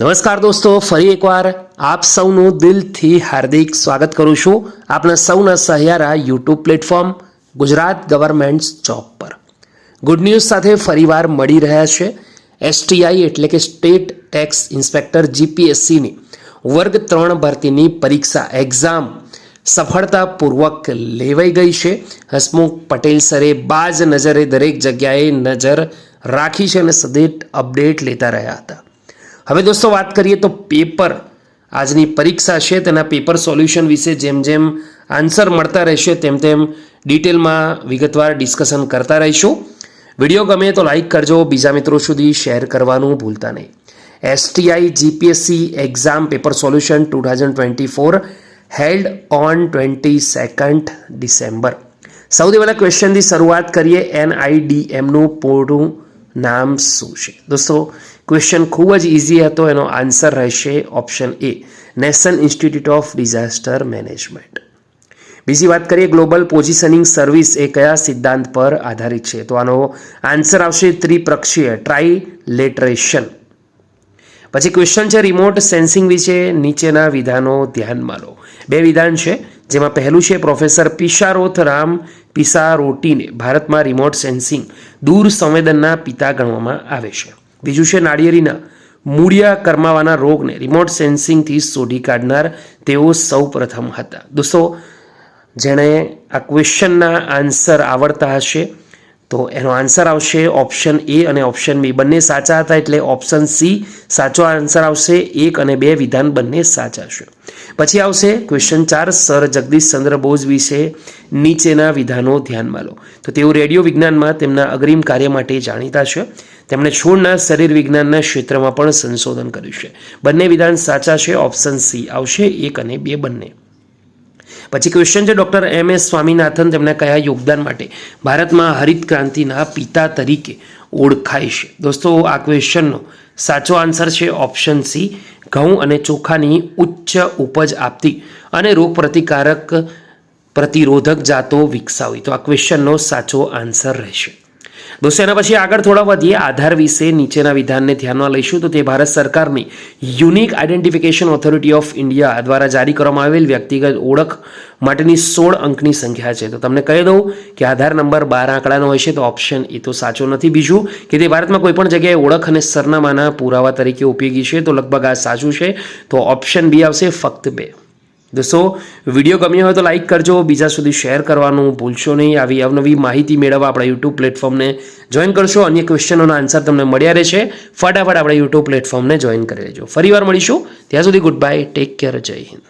નમસ્કાર દોસ્તો, ફરી એકવાર આપ સૌનું દિલથી હાર્દિક સ્વાગત કરું છું આપણા સૌના સહિયારા YouTube platform Gujarat government job પર. ગુડ ન્યૂઝ સાથે ફરીવાર મળી રહ્યા છે. એસટીઆઈ એટલે કે સ્ટેટ ટેક્સ ઇન્સ્પેક્ટર જીપીએસસીની વર્ગ 3 ભરતીની પરીક્ષા એક્ઝામ સફળતાપૂર્વક લેવાઈ ગઈ છે. હસમુખ પટેલ સરે બાજ નજરે દરેક જગ્યાએ નજર રાખી છે અને સતત અપડેટ લેતા રહ્યા હતા. હવે દોસ્તો વાત કરીએ તો પેપર આજની પરીક્ષા છે તેના પેપર સોલ્યુશન વિશે જેમ જેમ આન્સર મળતા રહેશે તેમ તેમ ડિટેલમાં વિગતવાર ડિસ્કશન કરતા રહીશું. વિડીયો ગમે તો લાઇક કરજો, બીજા મિત્રો સુધી શેર કરવાનું ભૂલતા નહીં. STI GPSC exam paper solution 2024 held on 22 December. સૌથી પહેલાં ક્વેશ્ચનથી શરૂઆત કરીએ. એનઆઈડીએમનું પૂરું નામ શું છે? દોસ્તો ક્વેશ્ચન ખૂબ જ ઇઝી હતો. એનો આન્સર રહેશે option A, national institute of disaster management. બીજી વાત કરીએ, ગ્લોબલ પોઝિશનિંગ સર્વિસ એ કયા સિદ્ધાંત પર આધારિત છે? તો આનો આન્સર આવશે ત્રિપક્ષીય ટ્રાઇલેટરેશન. પછી ક્વેશ્ચન છે રિમોટ સેન્સિંગ વિશે નીચેના વિધાનો ધ્યાનમાં લો. બે વિધાન છે જેમાં પહેલું છે પ્રોફેસર પિશારોથરામ પિસારોટીને ભારતમાં રિમોટ સેન્સિંગ દૂર સંવેદનના પિતા ગણવામાં આવે છે. બીજું છે નાળિયેરીના મૂળિયા કરમાવાના રોગને રિમોટ સેન્સિંગથી શોધી કાઢનાર તેઓ સૌ પ્રથમ હતા. દોસ્તો જેણે આ ક્વેશ્ચનના આન્સર આવડતા હશે તો એનો આન્સર આવશે ઓપ્શન એ અને ઓપ્શન બી બંને સાચા હતા, એટલે ઓપ્શન સી સાચો આન્સર આવશે. 1 અને 2 વિધાન બંને સાચા છે. પછી આવશે ક્વેશ્ચન 4, સર જગદીશચંદ્ર બોઝ વિશે નીચેના વિધાનો ધ્યાનમાં લો. તો તેઓ રેડિયો વિજ્ઞાનમાં તેમના અગ્રીમ કાર્ય માટે જાણીતા છે. તેમણે છોડના શરીર વિજ્ઞાનના ક્ષેત્રમાં પણ સંશોધન કર્યું છે. બંને વિધાન સાચા છે. ઓપ્શન સી આવશે 1 અને 2 બંને. પછી ક્વેશ્ચન છે ડૉક્ટર એમ.એસ. સ્વામીનાથન તેમના કયા યોગદાન માટે ભારતમાં હરિત ક્રાંતિના પિતા તરીકે ઓળખાય છે? દોસ્તો આ ક્વેશ્ચનનો સાચો આન્સર છે ઓપ્શન સી, ઘઉં અને ચોખાની ઉચ્ચ ઉપજ આપતી અને રોગ પ્રતિરોધક જાતો વિકસાવી. તો આ ક્વેશ્ચનનો સાચો આન્સર રહેશે. દોસ્તો એના પછી આગળ થોડા વધીએ. આધાર વિશે નીચેના વિધાનને ધ્યાનમાં લઈશું. તો તે ભારત સરકારની unique identification authority of India દ્વારા જારી કરવામાં આવેલ વ્યક્તિગત ઓળખ માટેની 16 અંકની સંખ્યા છે. તો તમને કહી દઉં કે આધાર નંબર 12 આંકડાનો હોય છે, તો ઓપ્શન એ તો સાચો નથી. બીજું કે તે ભારતમાં કોઈ પણ જગ્યાએ ઓળખ અને સરનામાના પુરાવા તરીકે ઉપયોગી છે, તો લગભગ આ સાચું છે. તો ઓપ્શન બી આવશે ફક્ત 2. દોસ્તો વિડીયો ગમ્યો હોય તો લાઇક કરજો, બીજા સુધી શેર કરવાનું ભૂલશો નહીં. આવી અવનવી માહિતી મેળવવા આપણા યુટ્યુબ પ્લેટફોર્મને જોઈન કરશો. અન્ય ક્વેશ્ચનોના આન્સર તમને મળ્યા રહેશે. ફટાફટ આપણા યુટ્યુબ પ્લેટફોર્મને જોઈન કરી લેજો. ફરીવાર મળીશું. ત્યાં સુધી ગુડ બાય, ટેક કેર, જય હિન્દ.